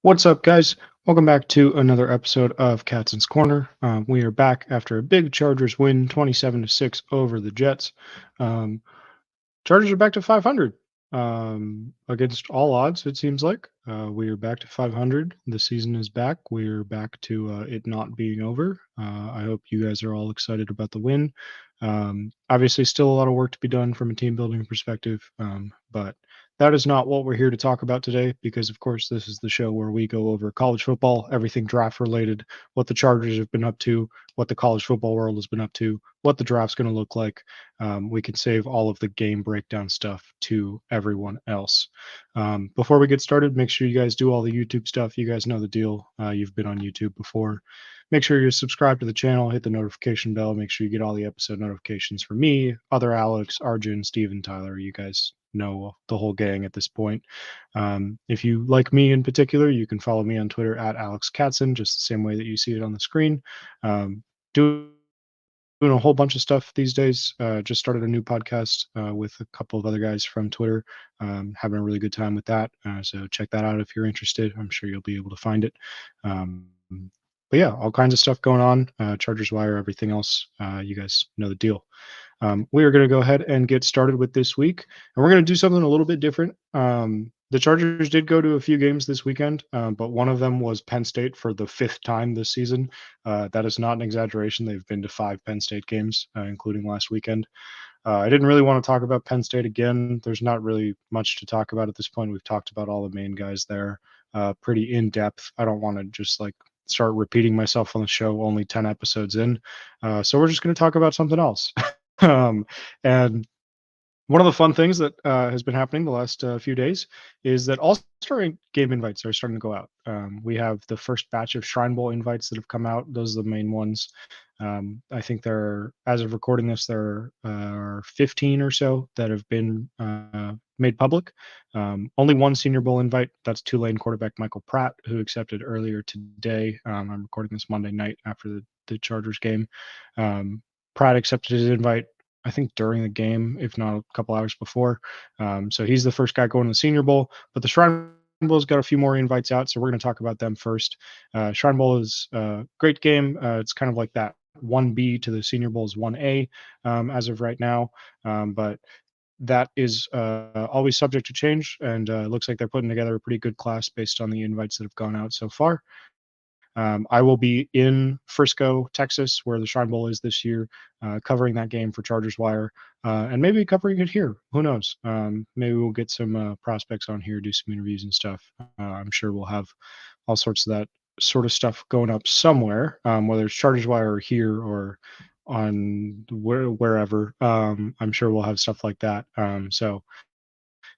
What's up, guys? Welcome back to another episode of Katson's Corner. We are back after a big Chargers win, 27-6 over the Jets. Um, Chargers are back to 500 against all odds. It seems like we are back to 500. The season is back. We are back to it not being over. I hope you guys are all excited about the win. Obviously, still a lot of work to be done from a team building perspective, but that is not what we're here to talk about today because, of course, this is the show where we go over college football, everything draft related, what the Chargers have been up to, what the college football world has been up to, what the draft's going to look like. We can save all of the game breakdown stuff to everyone else. Before we get started, make sure you guys do all the YouTube stuff. You guys know the deal. You've been on YouTube before. Make sure you subscribe to the channel, hit the notification bell. Make sure you get all the episode notifications from me, other Alex, Arjun, Steven, Tyler. You guys know the whole gang at this point. If you like me in particular, you can follow me on Twitter at Alex Katson, just the same way that you see it on the screen. Doing a whole bunch of stuff these days. Just started a new podcast with a couple of other guys from Twitter. Having a really good time with that. So check that out if you're interested. I'm sure you'll be able to find it. Um, but yeah, all kinds of stuff going on. Chargers Wire, everything else. You guys know the deal. We are going to go ahead and get started with this week, and we're going to do something a little bit different. The Chargers did go to a few games this weekend, but one of them was Penn State for the fifth time this season. That is not an exaggeration. They've been to five Penn State games, including last weekend. I didn't really want to talk about Penn State again. There's not really much to talk about at this point. We've talked about all the main guys there pretty in depth. I don't want to just like start repeating myself on the show only 10 episodes in. So we're just going to talk about something else. And one of the fun things that has been happening the last few days is that all-star game invites are starting to go out. We have the first batch of Shrine Bowl invites that have come out. Those are the main ones. I think as of recording this, there are 15 or so that have been made public. Only one Senior Bowl invite. That's Tulane quarterback Michael Pratt, who accepted earlier today. I'm recording this Monday night after the Chargers game. Pratt accepted his invite, I think, during the game, if not a couple hours before. So he's the first guy going to the Senior Bowl. But the Shrine Bowl's got a few more invites out, so we're going to talk about them first. Shrine Bowl is a great game. It's kind of like that 1B to the Senior Bowl is 1A as of right now. But that is always subject to change, and it looks like they're putting together a pretty good class based on the invites that have gone out so far. I will be in Frisco, Texas, where the Shrine Bowl is this year, covering that game for Chargers Wire, and maybe covering it here. Who knows? Maybe we'll get some prospects on here, do some interviews and stuff. I'm sure we'll have all sorts of that sort of stuff going up somewhere, whether it's Chargers Wire or here or on wherever. I'm sure we'll have stuff like that. So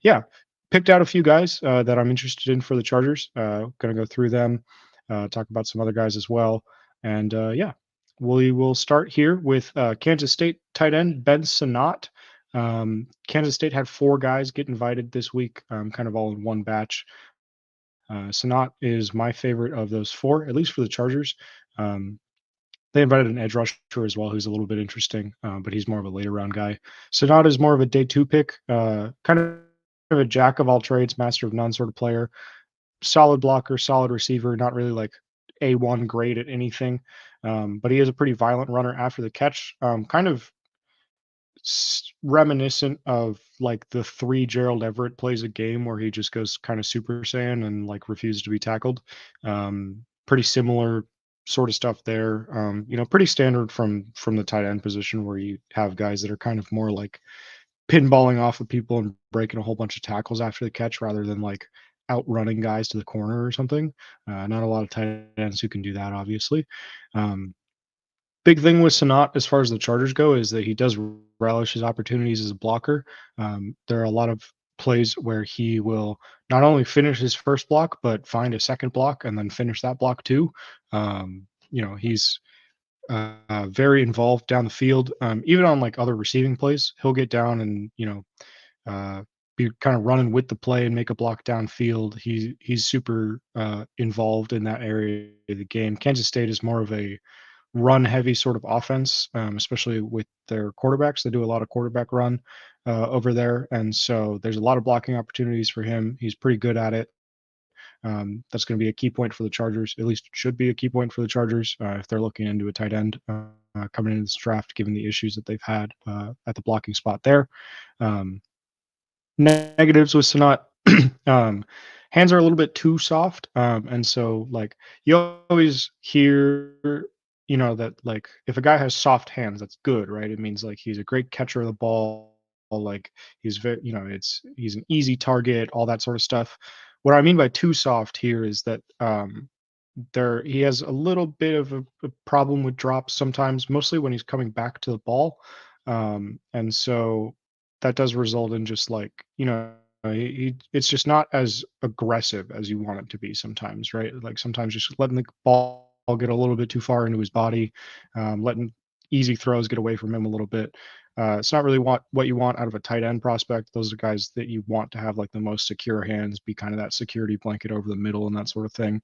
yeah, picked out a few guys that I'm interested in for the Chargers. Going to go through them, talk about some other guys as well. And yeah, we will start here with Kansas State tight end Ben Sonat. Kansas State had four guys get invited this week, kind of all in one batch. Sonat is my favorite of those four, at least for the Chargers. Um, they invited an edge rusher as well, who's a little bit interesting, but he's more of a later round guy. Sonata is more of a day two pick, kind of a jack of all trades, master of none sort of player. Solid blocker, solid receiver, not really like A1 grade at anything, but he is a pretty violent runner after the catch, kind of reminiscent of like the three Gerald Everett plays a game where he just goes kind of Super Saiyan and like refuses to be tackled. Pretty similar sort of stuff there. Pretty standard from the tight end position where you have guys that are kind of more like pinballing off of people and breaking a whole bunch of tackles after the catch rather than like outrunning guys to the corner or something. Not a lot of tight ends who can do that, obviously. Um, Big thing with Sonat as far as the Chargers go is that he does relish his opportunities as a blocker. There are a lot of plays where he will not only finish his first block, but find a second block and then finish that block too. He's very involved down the field. Even on like other receiving plays, he'll get down and be kind of running with the play and make a block downfield. He's super involved in that area of the game. Kansas State is more of a run heavy sort of offense, especially with their quarterbacks. They do a lot of quarterback run over there. And so there's a lot of blocking opportunities for him. He's pretty good at it. That's going to be a key point for the Chargers. At least it should be a key point for the Chargers if they're looking into a tight end coming into this draft, given the issues that they've had at the blocking spot there. Negatives with Sonat, um, hands are a little bit too soft, and so like you always hear, that like if a guy has soft hands, that's good, right? It means like he's a great catcher of the ball, like he's very, he's an easy target, all that sort of stuff. What I mean by too soft here is that he has a little bit of a problem with drops sometimes, mostly when he's coming back to the ball. And so that does result in just like, it's just not as aggressive as you want it to be sometimes, right? Like sometimes just letting the ball get a little bit too far into his body, letting easy throws get away from him a little bit. It's not really what you want out of a tight end prospect. Those are guys that you want to have like the most secure hands, be kind of that security blanket over the middle and that sort of thing.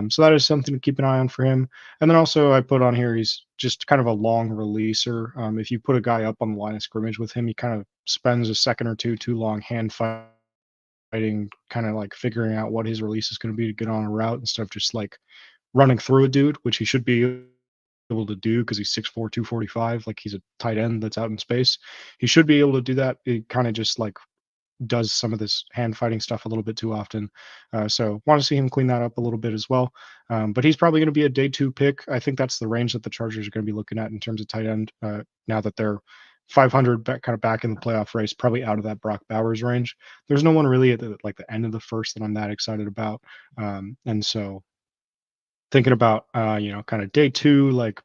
So that is something to keep an eye on for him. And then also I put on here, he's just kind of a long releaser. If you put a guy up on the line of scrimmage with him, he kind of spends a second or two too long hand fighting, kind of like figuring out what his release is going to be to get on a route instead of just like running through a dude, which he should be able to do because he's 6'4", 245. Like he's a tight end that's out in space. He should be able to do that. It kind of just like does some of this hand fighting stuff a little bit too often. So want to see him clean that up a little bit as well. But he's probably going to be a day 2 pick. I think that's the range that the Chargers are going to be looking at in terms of tight end. Now that they're 500 back in the playoff race, probably out of that Brock Bowers range. There's no one really at the end of the first that I'm that excited about. And so thinking about kind of day 2, like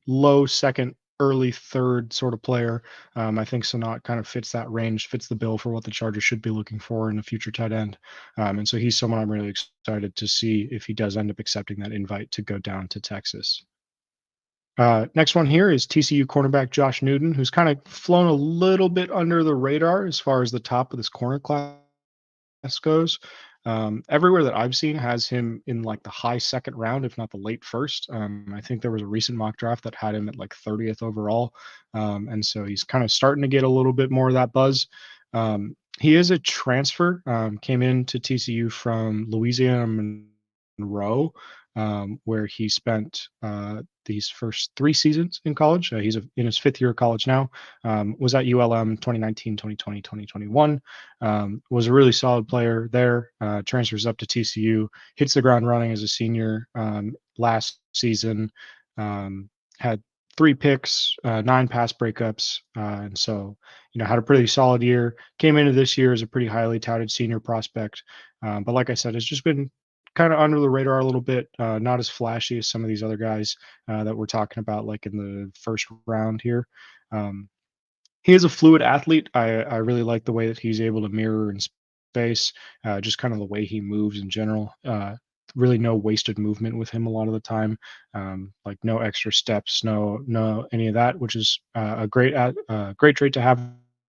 low second, early third sort of player. I think Sonat kind of fits that range, fits the bill for what the Chargers should be looking for in a future tight end. And so he's someone I'm really excited to see if he does end up accepting that invite to go down to Texas. Next one here is TCU cornerback Josh Newton, who's kind of flown a little bit under the radar as far as the top of this corner class goes. Everywhere that I've seen has him in like the high second round, if not the late first. I think there was a recent mock draft that had him at like 30th overall. And so he's kind of starting to get a little bit more of that buzz. He is a transfer, came into TCU from Louisiana Monroe, where he spent these first 3 seasons in college. He's in his 5th year of college now. Was at ULM 2019, 2020, 2021. Was a really solid player there. Transfers up to TCU, hits the ground running as a senior last season. Had 3 picks, 9 pass breakups, and so had a pretty solid year. Came into this year as a pretty highly touted senior prospect, but like I said, it's just been kind of under the radar a little bit, not as flashy as some of these other guys that we're talking about, like in the first round here. He is a fluid athlete. I really like the way that he's able to mirror in space, just kind of the way he moves in general. Really no wasted movement with him a lot of the time, like no extra steps, no any of that, which is a great trait to have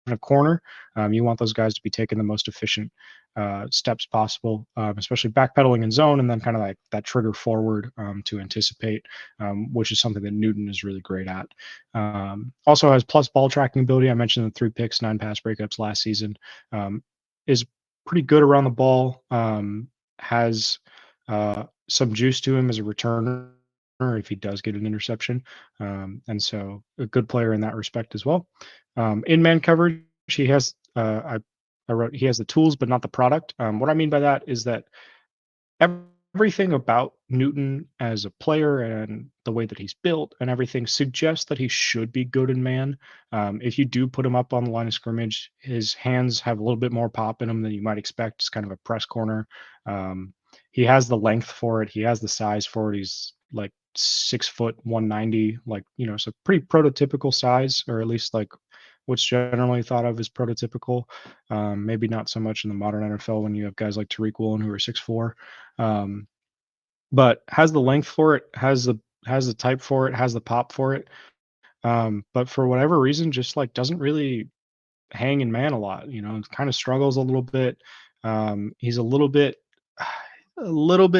in a corner. You want those guys to be taking the most efficient steps possible, especially backpedaling in zone, and then kind of like that trigger forward to anticipate, which is something that Newton is really great at. Also has plus ball tracking ability. I mentioned the 3 picks, 9 pass breakups last season. Is pretty good around the ball. Has some juice to him as a returner if he does get an interception. And so a good player in that respect as well. In man coverage, he has I wrote he has the tools but not the product. What I mean by that is that everything about Newton as a player and the way that he's built and everything suggests that he should be good in man. If you do put him up on the line of scrimmage, his hands have a little bit more pop in them than you might expect. It's kind of a press corner. He has the length for it. He has the size for it. He's like 6 foot 190, like, so pretty prototypical size, or at least like what's generally thought of as prototypical. Maybe not so much in the modern NFL when you have guys like Tariq Woolen who are 6'4", but has the length for it, has the type for it, has the pop for it. But for whatever reason, just like doesn't really hang in man a lot. Kind of struggles a little bit. He's a little bit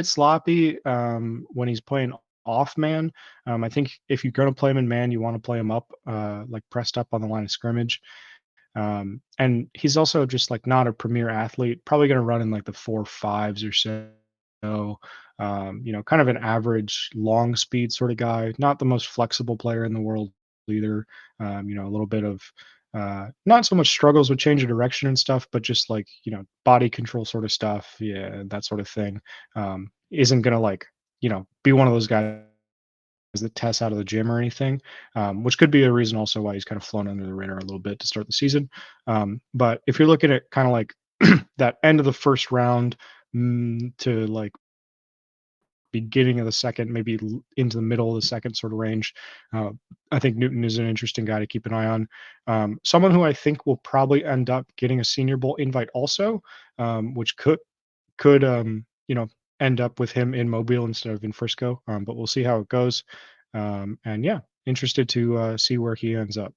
sloppy when he's playing off man. I think if you're going to play him in man, you want to play him up, like pressed up on the line of scrimmage. And he's also just like not a premier athlete, probably going to run in like the 4.5s or so. kind of an average long speed sort of guy, not the most flexible player in the world either. A little bit of not so much struggles with change of direction and stuff, but just like, body control sort of stuff. Yeah, that sort of thing. Isn't going to like, be one of those guys that tests out of the gym or anything, which could be a reason also why he's kind of flown under the radar a little bit to start the season. But if you're looking at kind of like that end of the first round to like beginning of the second, maybe into the middle of the second sort of range. Uh, I think Newton is an interesting guy to keep an eye on. Someone who I think will probably end up getting a Senior Bowl invite also, which could end up with him in Mobile instead of in Frisco. But we'll see how it goes. And yeah, interested to see where he ends up.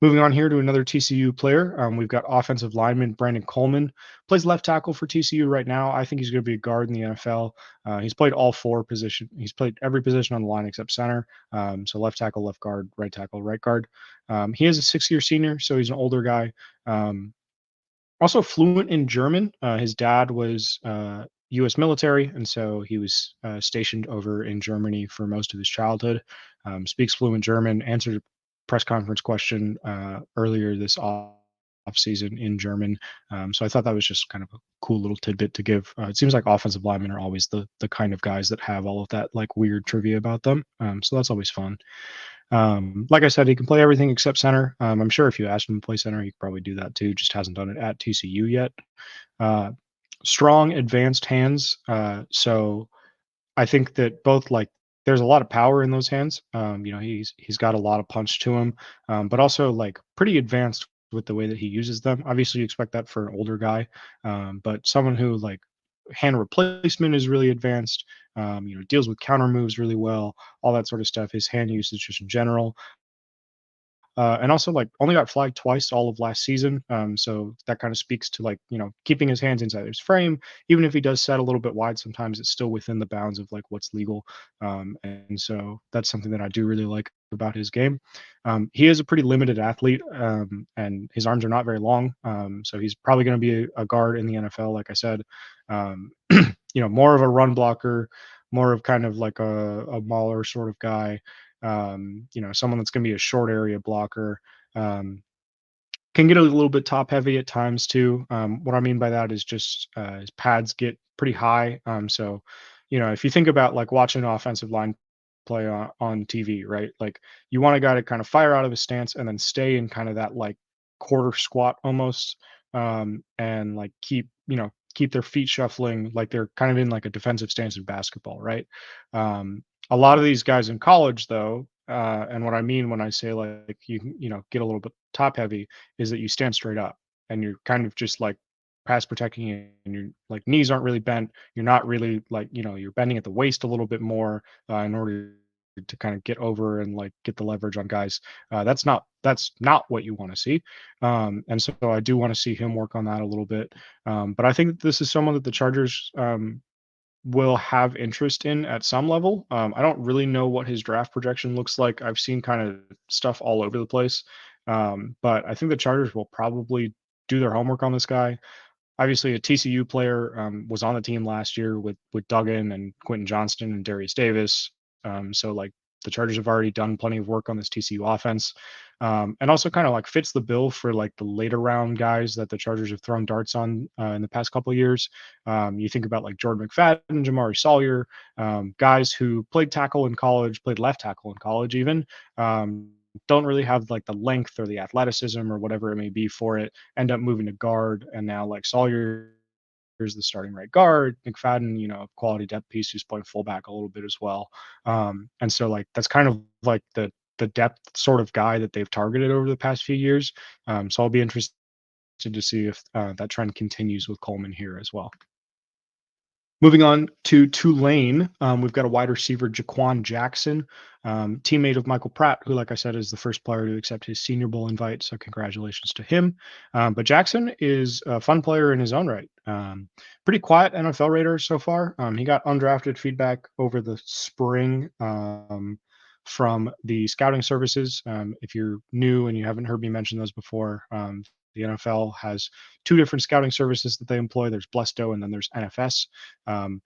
Moving on here to another TCU player, we've got offensive lineman Brandon Coleman. Plays left tackle for TCU right now. I think he's going to be a guard in the NFL. He's played all four positions. He's played every position on the line except center. So left tackle, left guard, right tackle, right guard. He is a 6-year senior, so he's an older guy. Also fluent in German. His dad was U.S. military, and so he was stationed over in Germany for most of his childhood. Speaks fluent German. Answered a press conference question earlier this off season in German. So I thought that was just kind of a cool little tidbit to give. It seems like offensive linemen are always the kind of guys that have all of that like weird trivia about them. So that's always fun. Like I said, he can play everything except center. I'm sure if you asked him to play center, he could probably do that too. Just hasn't done it at TCU yet. Uh, Strong, advanced hands. So I think that both like there's a lot of power in those hands. He's got a lot of punch to him, but also like pretty advanced with the way that he uses them. Obviously, you expect that for an older guy, but someone who like hand replacement is really advanced. Deals with counter moves really well, all that sort of stuff. His hand usage just in general. And also, like, only got flagged twice all of last season. So that kind of speaks to like keeping his hands inside his frame, even if he does set a little bit wide. Sometimes it's still within the bounds of like what's legal. And so that's something that I do really like about his game. He is a pretty limited athlete, and his arms are not very long. So he's probably going to be a guard in the NFL, like I said. Um, more of a run blocker, more of kind of like a mauler sort of guy. Someone that's going to be a short area blocker. Can get a little bit top heavy at times too. What I mean by that is just his pads get pretty high. If you think about like watching an offensive line play on TV, right? Like you want a guy to kind of fire out of his stance and then stay in kind of that like quarter squat almost, and like keep their feet shuffling like they're kind of in like a defensive stance in basketball, right? A lot of these guys in college, though, and what I mean when I say like get a little bit top heavy is that you stand straight up and you're kind of just like pass protecting it, and your like knees aren't really bent. You're not really like you're bending at the waist a little bit more in order to kind of get over and like get the leverage on guys. That's not what you want to see. And so I do want to see him work on that a little bit. But I think that this is someone that the Chargers will have interest in at some level. I don't really know what his draft projection looks like. I've seen kind of stuff all over the place. But I think the Chargers will probably do their homework on this guy. Obviously, a TCU player was on the team last year with Duggan and Quentin Johnston and Darius Davis. So like the Chargers have already done plenty of work on this TCU offense, and also kind of like fits the bill for like the later round guys that the Chargers have thrown darts on in the past couple of years. You think about like Jordan McFadden, Jamari Sawyer, guys who played tackle in college, played left tackle in college even. Don't really have like the length or the athleticism or whatever it may be for it, end up moving to guard, and now like Sawyer is the starting right guard. McFadden, quality depth piece who's playing fullback a little bit as well. And so like that's kind of like the depth sort of guy that they've targeted over the past few years. So I'll be interested to see if that trend continues with Coleman here as well. Moving on to Tulane, we've got a wide receiver, Jaquin Jackson, teammate of Michael Pratt, who, like I said, is the first player to accept his Senior Bowl invite. So congratulations to him. But Jackson is a fun player in his own right. Pretty quiet NFL Raider so far. He got undrafted feedback over the spring from the scouting services. If you're new and you haven't heard me mention those before, the NFL has two different scouting services that they employ. There's Blesto and then there's NFS. Um,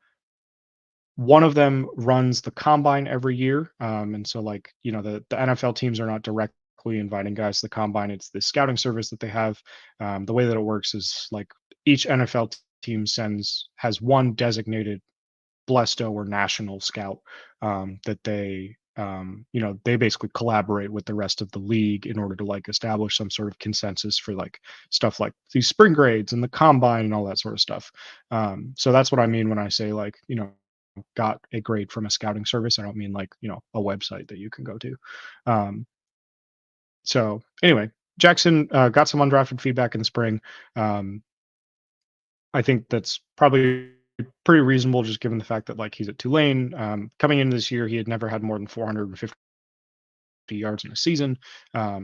One of them runs the combine every year. And so like, the NFL teams are not directly inviting guys to the combine. It's the scouting service that they have. The way that it works is like each NFL team has one designated Blesto or national scout that they basically collaborate with the rest of the league in order to like establish some sort of consensus for like stuff like these spring grades and the combine and all that sort of stuff. So that's what I mean when I say like, got a grade from a scouting service. I don't mean like, a website that you can go to. Um, so anyway, Jackson got some undrafted feedback in the spring. Um, I think that's probably pretty reasonable just given the fact that like he's at Tulane. Coming into this year, he had never had more than 450 yards in a season.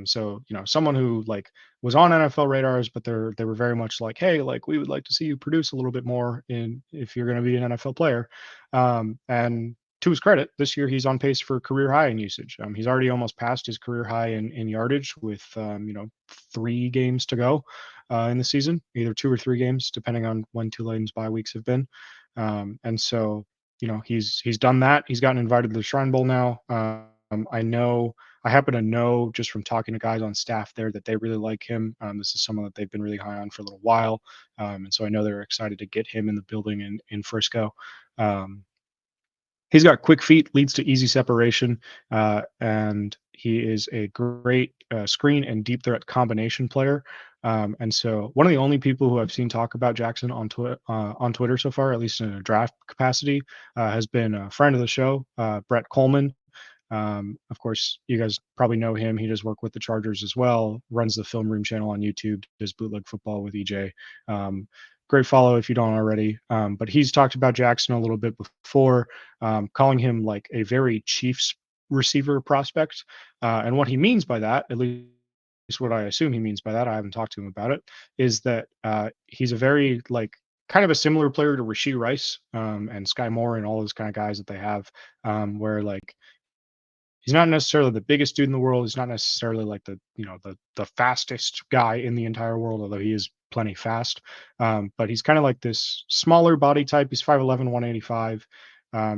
So someone who like was on NFL radars, but they were very much like, hey, like we would like to see you produce a little bit more in if you're going to be an NFL player. And to his credit, this year he's on pace for career high in usage. He's already almost passed his career high in yardage with 3 games to go in the season, either 2 or 3 games, depending on when Tulane's bye weeks have been. And so he's done that. He's gotten invited to the Shrine Bowl now. I happen to know just from talking to guys on staff there that they really like him. This is someone that they've been really high on for a little while, and so I know they're excited to get him in the building in Frisco. Um, he's got quick feet, leads to easy separation, and he is a great screen and deep threat combination player. And so, one of the only people who I've seen talk about Jackson on Twitter so far, at least in a draft capacity, has been a friend of the show, Brett Coleman. Of course, you guys probably know him. He does work with the Chargers as well, runs the Film Room channel on YouTube, does bootleg football with EJ. Great follow if you don't already. But he's talked about Jackson a little bit before, calling him like a very Chiefs receiver prospect. And what he means by that, at least what I assume he means by that, I haven't talked to him about it, is that he's a very like kind of a similar player to Rashee Rice and Sky Moore and all those kind of guys that they have, where like he's not necessarily the biggest dude in the world. He's not necessarily like the fastest guy in the entire world, although he is plenty fast. But he's kind of like this smaller body type. He's 5'11", 185.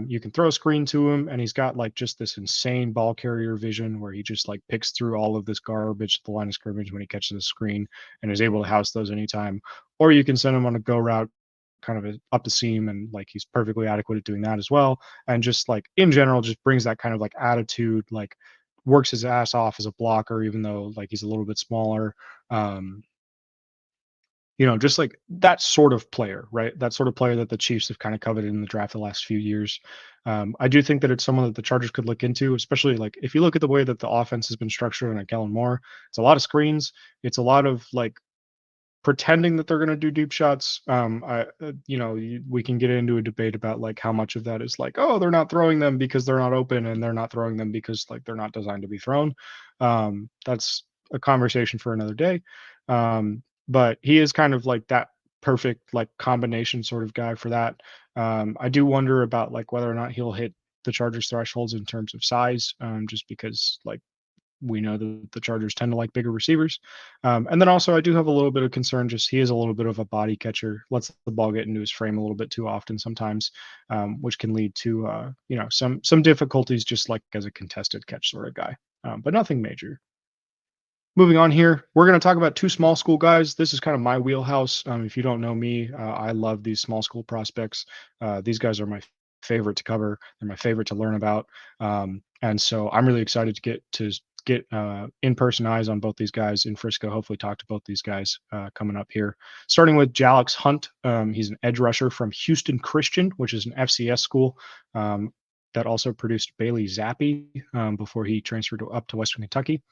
You can throw a screen to him, and he's got like just this insane ball carrier vision where he just like picks through all of this garbage at the line of scrimmage when he catches the screen and is able to house those anytime. Or you can send him on a go route kind of up the seam, and like he's perfectly adequate at doing that as well. And just like in general just brings that kind of like attitude, like works his ass off as a blocker even though like he's a little bit smaller. um just like that sort of player, right? That sort of player that the Chiefs have kind of coveted in the draft the last few years. I do think that it's someone that the Chargers could look into, especially like if you look at the way that the offense has been structured on Kellen Moore. It's a lot of screens. It's a lot of like pretending that they're going to do deep shots. We can get into a debate about like how much of that is like, oh, they're not throwing them because they're not open, and they're not throwing them because like they're not designed to be thrown. That's a conversation for another day. But he is kind of like that perfect like combination sort of guy for that. I do wonder about like whether or not he'll hit the Chargers thresholds in terms of size, just because like we know that the Chargers tend to like bigger receivers. And then also, I do have a little bit of concern. Just he is a little bit of a body catcher, lets the ball get into his frame a little bit too often sometimes, which can lead to some difficulties, just like as a contested catch sort of guy, but nothing major. Moving on here, we're going to talk about 2 small school guys. This is kind of my wheelhouse. If you don't know me, I love these small school prospects. These guys are my favorite to cover. They're my favorite to learn about. And so I'm really excited to get in-person eyes on both these guys in Frisco. Hopefully talk to both these guys coming up here. Starting with Jal Hunt. He's an edge rusher from Houston Christian, which is an FCS school. That also produced Bailey Zappi before he transferred up to Western Kentucky.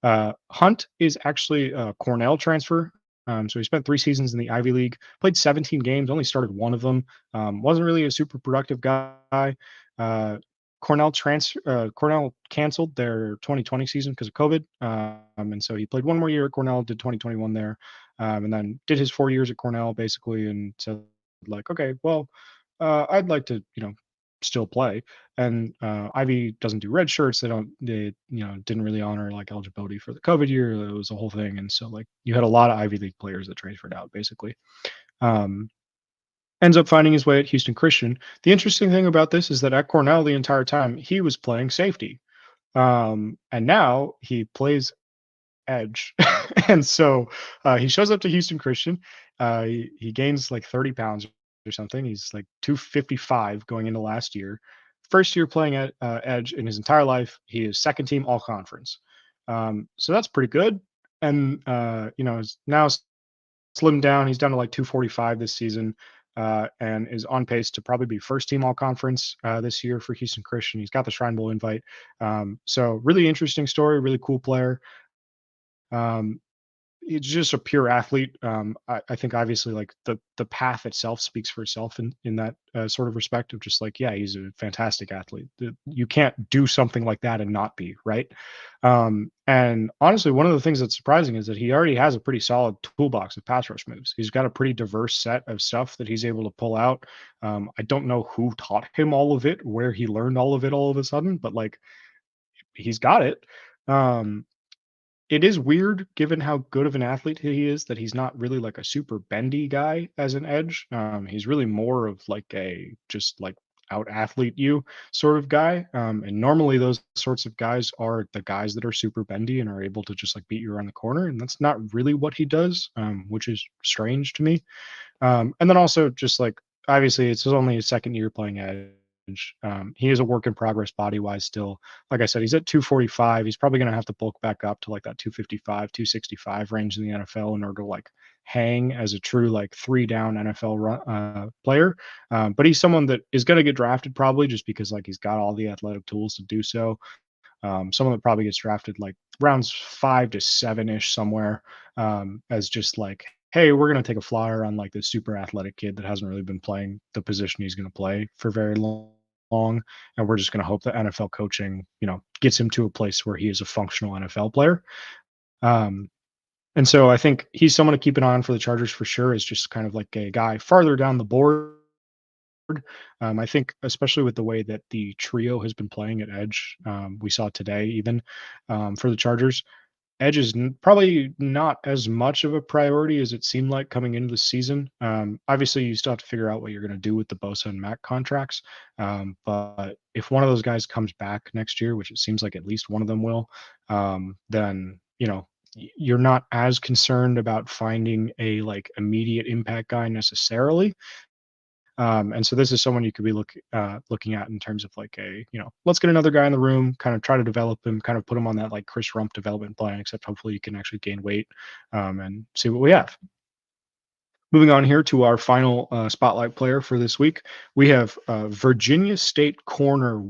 Hunt is actually a Cornell transfer. So he spent 3 seasons in the Ivy League, played 17 games, only started one of them. Wasn't really a super productive guy. Cornell canceled their 2020 season because of COVID. And so he played one more year at Cornell, did 2021 there, and then did his 4 years at Cornell basically, and said like, okay, well, I'd like to, still play. And Ivy doesn't do red shirts. They didn't really honor like eligibility for the COVID year. It was a whole thing. And so like you had a lot of Ivy League players that transferred out basically. Um, ends up finding his way at Houston Christian. The interesting thing about this is that at Cornell the entire time he was playing safety. And now he plays edge. And so he shows up to Houston Christian. He gains like 30 pounds or something. He's like 255 going into last year. First year playing at edge in his entire life. He is second team all conference. So that's pretty good. And, is now slimmed down. He's down to like 245 this season. And is on pace to probably be first team all conference this year for Houston Christian. He's got the Shrine Bowl invite. So really interesting story, really cool player. Um, He's just a pure athlete. I think obviously like the path itself speaks for itself in that sort of respect of just like, yeah, he's a fantastic athlete. You can't do something like that and not be right. And honestly, one of the things that's surprising is that he already has a pretty solid toolbox of pass rush moves. He's got a pretty diverse set of stuff that he's able to pull out. I don't know who taught him all of it, where he learned all of it all of a sudden, but like he's got it. Um, it is weird given how good of an athlete he is that he's not really like a super bendy guy as an edge. He's really more of like a just like out athlete you sort of guy. And normally those sorts of guys are the guys that are super bendy and are able to just like beat you around the corner. And that's not really what he does, which is strange to me. And then also just like obviously it's only his second year playing edge. He is a work in progress body wise still. Like I said, he's at 245. He's probably going to have to bulk back up to like that 255, 265 range in the NFL in order to like hang as a true like three down player. But he's someone that is going to get drafted probably just because like he's got all the athletic tools to do so. Someone that probably gets drafted like rounds 5 to 7 ish somewhere as just like, hey, we're going to take a flyer on like this super athletic kid that hasn't really been playing the position he's going to play for very long. And we're just going to hope that NFL coaching, gets him to a place where he is a functional NFL player. Um, and so I think he's someone to keep an eye on for the Chargers for sure, is just kind of like a guy farther down the board. I think, especially with the way that the trio has been playing at edge, we saw today, even for the Chargers, edge is probably not as much of a priority as it seemed like coming into the season. Obviously, you still have to figure out what you're going to do with the Bosa and Mac contracts. But if one of those guys comes back next year, which it seems like at least one of them will, then you're not as concerned about finding a like immediate impact guy necessarily. And so this is someone you could be looking at in terms of like let's get another guy in the room, kind of try to develop him, kind of put him on that like Chris Rump development plan, except hopefully you can actually gain weight and see what we have. Moving on here to our final spotlight player for this week, we have Virginia State corner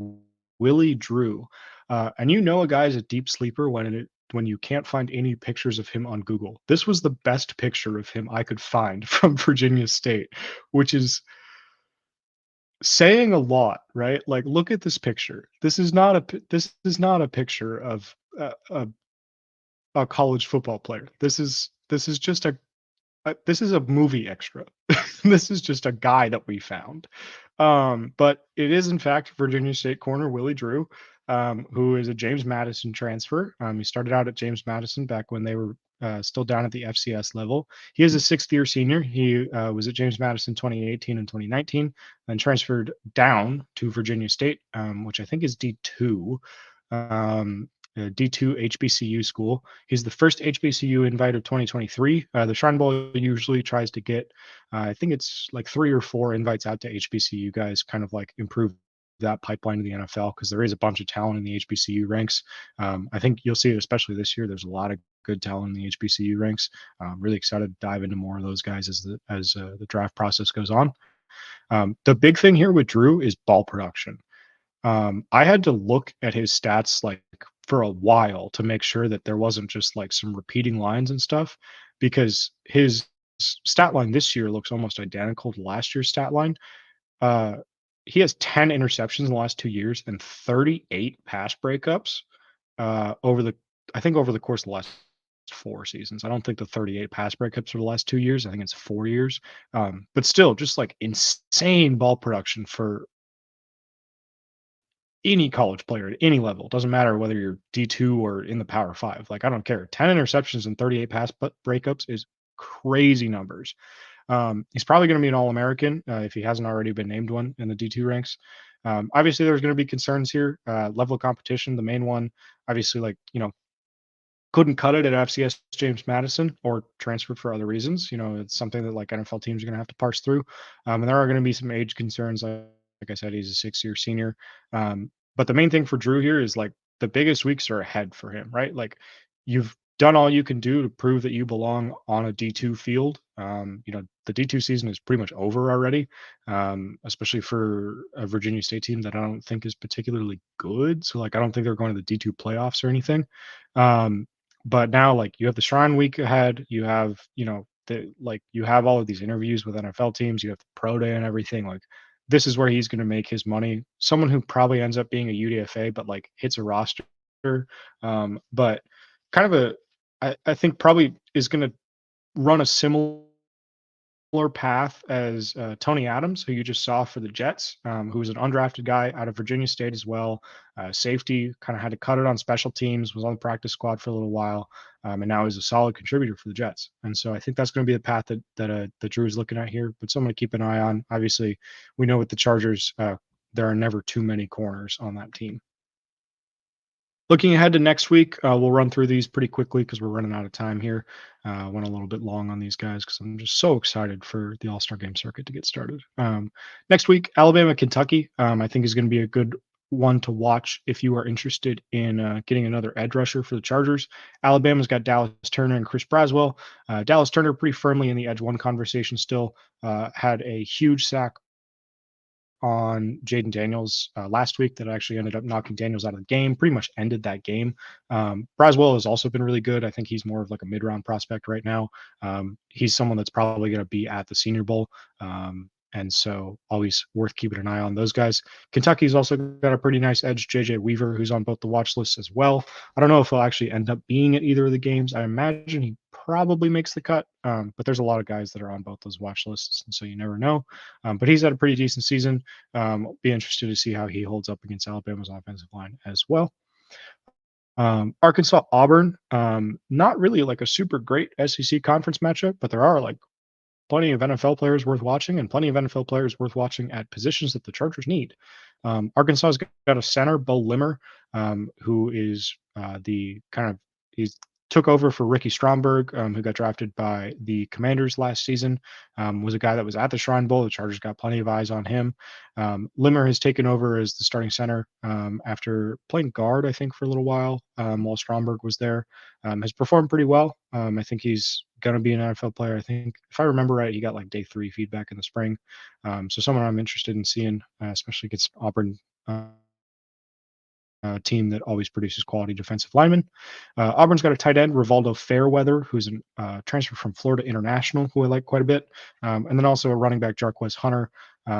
Willie Drew. And a guy's a deep sleeper when you can't find any pictures of him on Google. This was the best picture of him I could find from Virginia State, which is saying a lot, right? Like, look at this picture. This is not a picture of a college football player. This is just this is a movie extra. This is just a guy that we found. But it is in fact Virginia State corner Willie Drew, who is a James Madison transfer. He started out at James Madison back when they were still down at the FCS level. He is a sixth-year senior. He was at James Madison 2018 and 2019, then transferred down to Virginia State, which I think is D2. D2 HBCU school. He's the first HBCU invite of 2023. The Shrine Bowl usually tries to get, I think it's like 3 or 4 invites out to HBCU guys, kind of like improve that pipeline to the NFL because there is a bunch of talent in the HBCU ranks. I think you'll see it especially this year. There's a lot of good talent in the HBCU ranks. I'm really excited to dive into more of those guys as the draft process goes on. The big thing here with Drew is ball production. I had to look at his stats like for a while to make sure that there wasn't just like some repeating lines and stuff, because his stat line this year looks almost identical to last year's stat line. Uh, he has 10 interceptions in the last 2 years and 38 pass breakups over the course of the last 4 seasons. I don't think the 38 pass breakups for the last 2 years. I think it's 4 years. But still, just like insane ball production for any college player at any level. It doesn't matter whether you're D2 or in the Power Five. Like, I don't care. 10 interceptions and 38 pass breakups is crazy numbers. He's probably going to be an All-American if he hasn't already been named one in the D2 ranks. Obviously, there's going to be concerns here. Level of competition, the main one, obviously, like, couldn't cut it at FCS James Madison or transferred for other reasons. It's something that like NFL teams are going to have to parse through. And there are going to be some age concerns. Like I said, he's a 6-year senior. But the main thing for Drew here is like the biggest weeks are ahead for him, right? Like you've done all you can do to prove that you belong on a D2 field. The D2 season is pretty much over already, especially for a Virginia State team that I don't think is particularly good. So like I don't think they're going to the D2 playoffs or anything. But now like you have the Shrine Week ahead, you have, you have all of these interviews with NFL teams, you have the pro day and everything. Like this is where he's going to make his money. Someone who probably ends up being a UDFA, but like hits a roster. But kind of I think probably is going to run a similar path as Tony Adams, who you just saw for the Jets, who was an undrafted guy out of Virginia State as well. Safety, kind of had to cut it on special teams, was on the practice squad for a little while, and now he's a solid contributor for the Jets. And so I think that's going to be the path that Drew is looking at here, but someone to keep an eye on. Obviously, we know with the Chargers, there are never too many corners on that team. Looking ahead to next week, we'll run through these pretty quickly because we're running out of time here. Went a little bit long on these guys because I'm just so excited for the All-Star Game circuit to get started. Next week, Alabama, Kentucky, I think is going to be a good one to watch if you are interested in getting another edge rusher for the Chargers. Alabama's got Dallas Turner and Chris Braswell. Dallas Turner pretty firmly in the edge one conversation still. Had a huge sack on Jaden Daniels last week that actually ended up knocking Daniels out of the game, pretty much ended that game. Braswell has also been really good. I think he's more of like a mid-round prospect right now. He's someone that's probably going to be at the Senior Bowl. And so always worth keeping an eye on those guys. Kentucky's also got a pretty nice edge, JJ Weaver, who's on both the watch lists as well. I don't know if he'll actually end up being at either of the games. I imagine he probably makes the cut, but there's a lot of guys that are on both those watch lists, and so you never know. But he's had a pretty decent season. Be interested to see how he holds up against Alabama's offensive line as well. Arkansas Auburn, not really like a super great SEC conference matchup, but there are like plenty of NFL players worth watching and plenty of NFL players worth watching at positions that the Chargers need. Arkansas's got a center, Bo Limmer, who is he's took over for Ricky Stromberg, who got drafted by the Commanders last season, was a guy that was at the Shrine Bowl. The Chargers got plenty of eyes on him. Limmer has taken over as the starting center after playing guard, I think, for a little while Stromberg was there. Has performed pretty well. I think he's going to be an NFL player. I think, if I remember right, he got like day 3 feedback in the spring. So someone I'm interested in seeing, especially against Auburn team that always produces quality defensive linemen. Auburn's got a tight end, Rivaldo Fairweather, who's a transfer from Florida International, who I like quite a bit. And then also a running back, Jaquin Hunter,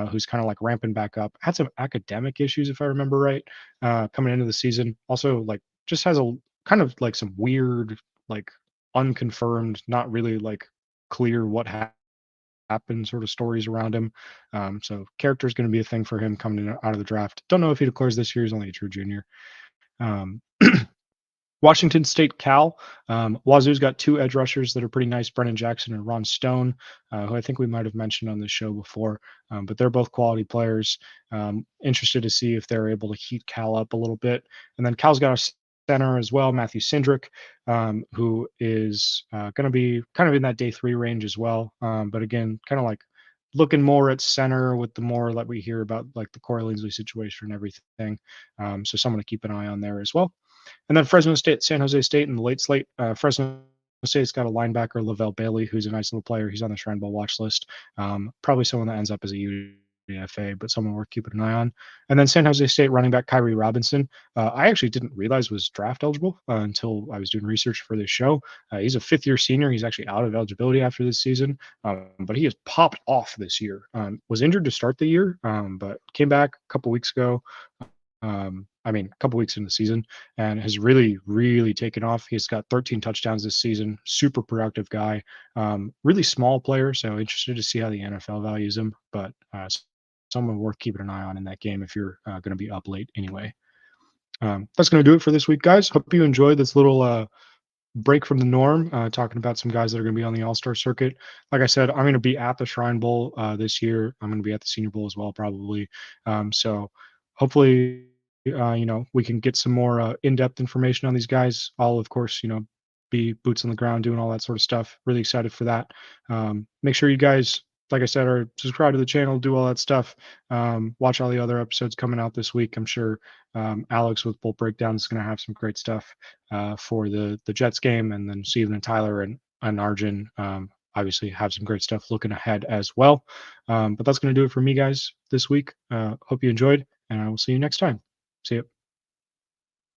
who's kind of like ramping back up. Had some academic issues, if I remember right, coming into the season. Also, like, just has a kind of like some weird, like unconfirmed, not really like clear what happened sort of stories around him. So character is going to be a thing for him coming in out of the draft. Don't know if he declares this year. He's only a true junior. Washington State Cal. Wazoo's got 2 edge rushers that are pretty nice, Brennan Jackson and Ron Stone, who I think we might have mentioned on this show before, but they're both quality players. Interested to see if they're able to heat Cal up a little bit. And then Cal's got a center as well, Matthew Sindrick, who is going to be kind of in that day 3 range as well. But again, kind of like looking more at center with the more that we hear about like the Corey Linsley situation and everything. So someone to keep an eye on there as well. And then Fresno State, San Jose State in the late slate. Fresno State's got a linebacker, Lavelle Bailey, who's a nice little player. He's on the Shrine Bowl watch list. Probably someone that ends up as a UDFA, but someone worth keeping an eye on. And then San Jose State running back Kyrie Robinson. I actually didn't realize was draft eligible until I was doing research for this show. He's a 5th-year senior. He's actually out of eligibility after this season, but he has popped off this year. Was injured to start the year, but came back a couple weeks ago. A couple weeks into the season, and has really, really taken off. He's got 13 touchdowns this season. Super productive guy. Really small player, so interested to see how the NFL values him, but someone worth keeping an eye on in that game if you're going to be up late anyway. That's going to do it for this week, guys. Hope you enjoyed this little break from the norm, talking about some guys that are going to be on the All-Star circuit. Like I said, I'm going to be at the Shrine Bowl this year. I'm going to be at the Senior Bowl as well, probably. So hopefully, we can get some more in-depth information on these guys. I'll, of course, be boots on the ground, doing all that sort of stuff. Really excited for that. Make sure you guys, like I said, are subscribed to the channel, do all that stuff. Watch all the other episodes coming out this week. I'm sure Alex with Bolt Breakdown is going to have some great stuff for the Jets game, and then Steven and Tyler and Arjun obviously have some great stuff looking ahead as well. But that's going to do it for me, guys, this week. Hope you enjoyed, and I will see you next time. See you.